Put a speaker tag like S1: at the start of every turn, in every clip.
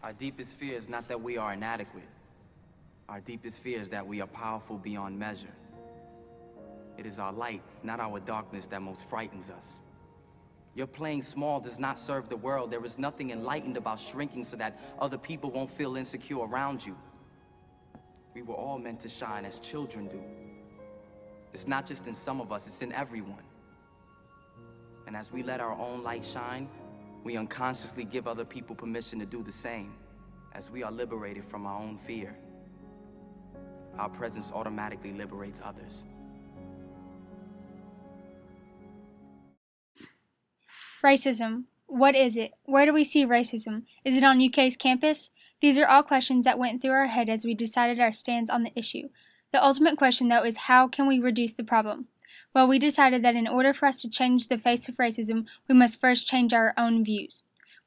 S1: Our deepest fear is not that we are inadequate. Our deepest fear is that we are powerful beyond measure. It is our light, not our darkness, that most frightens us. Your playing small does not serve the world. There is nothing enlightened about shrinking so that other people won't feel insecure around you. We were all meant to shine as children do. It's not just in some of us, it's in everyone. And as we let our own light shine, we unconsciously give other people permission to do the same. As we are liberated from our own fear, our presence automatically liberates others.
S2: Racism. What is it? Where do we see racism? Is it on UK's campus? These are all questions that went through our head as we decided our stance on the issue. The ultimate question, though, is how can we reduce the problem? Well, we decided that in order for us to change the face of racism, we must first change our own views.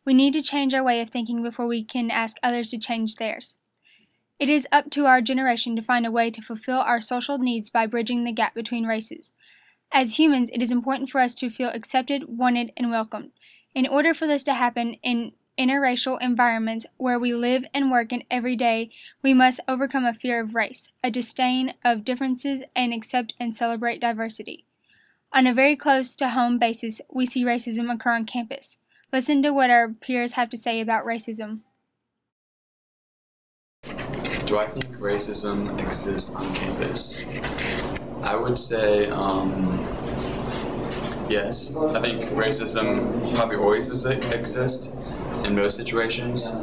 S2: We need to change our way of thinking before we can ask others to change theirs. It is up to our generation to find a way to fulfill our social needs by bridging the gap between races. As humans, it is important for us to feel accepted, wanted, and welcomed. In order for this to happen in interracial environments where we live and work in every day, we must overcome a fear of race, a disdain of differences, and accept and celebrate diversity. On a very close-to-home basis, we see racism occur on campus. Listen to what our peers have to say about racism.
S3: Do I think racism exists on campus? I would say yes. I think racism probably always exists in most situations.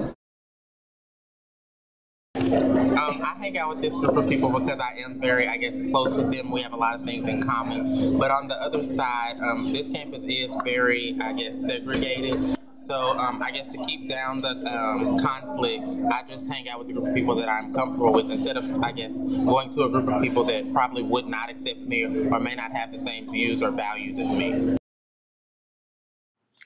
S4: I hang out with this group of people because I am very, close with them. We have a lot of things in common. But on the other side, this campus is very, segregated. So to keep down the conflict, I just hang out with a group of people that I'm comfortable with instead of, going to a group of people that probably would not accept me or may not have the same views or values as me.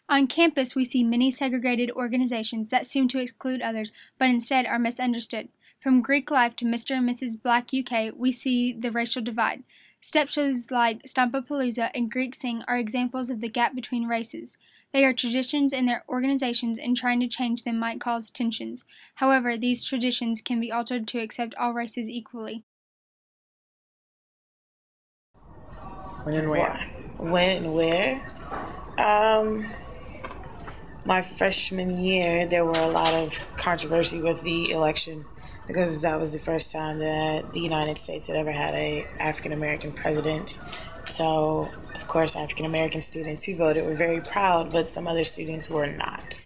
S2: On campus, we see many segregated organizations that seem to exclude others, but instead are misunderstood. From Greek Life to Mr. and Mrs. Black UK, we see the racial divide. Step shows like Stompapalooza and Greek Sing are examples of the gap between races. They are traditions in their organizations, and trying to change them might cause tensions. However, these traditions can be altered to accept all races equally.
S5: When and where?
S6: When and where? My freshman year, there were a lot of controversy with the election because that was the first time that the United States had ever had an African-American president. So, of course, African-American students who voted were very proud, but some other students were not.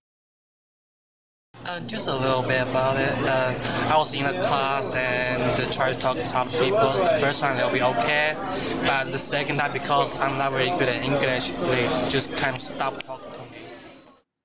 S7: Just a little bit about it. I was in a class and try to talk to some people. The first time they'll be okay, but the second time, because I'm not very good at English, they just kind of stop talking to me.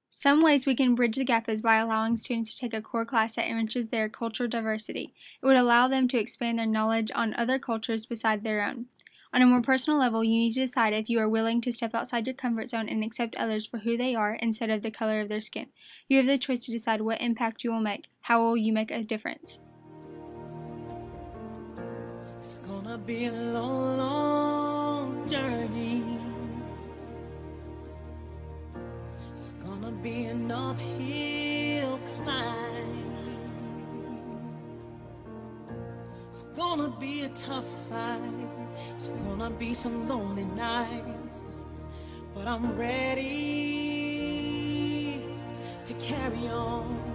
S2: Some ways we can bridge the gap is by allowing students to take a core class that enriches their cultural diversity. It would allow them to expand their knowledge on other cultures beside their own. On a more personal level, you need to decide if you are willing to step outside your comfort zone and accept others for who they are instead of the color of their skin. You have the choice to decide what impact you will make. How will you make a difference?
S8: It's gonna be a long, long journey. It's gonna be an uphill climb. It's gonna be a tough fight. It's gonna be some lonely nights. But I'm ready to carry on.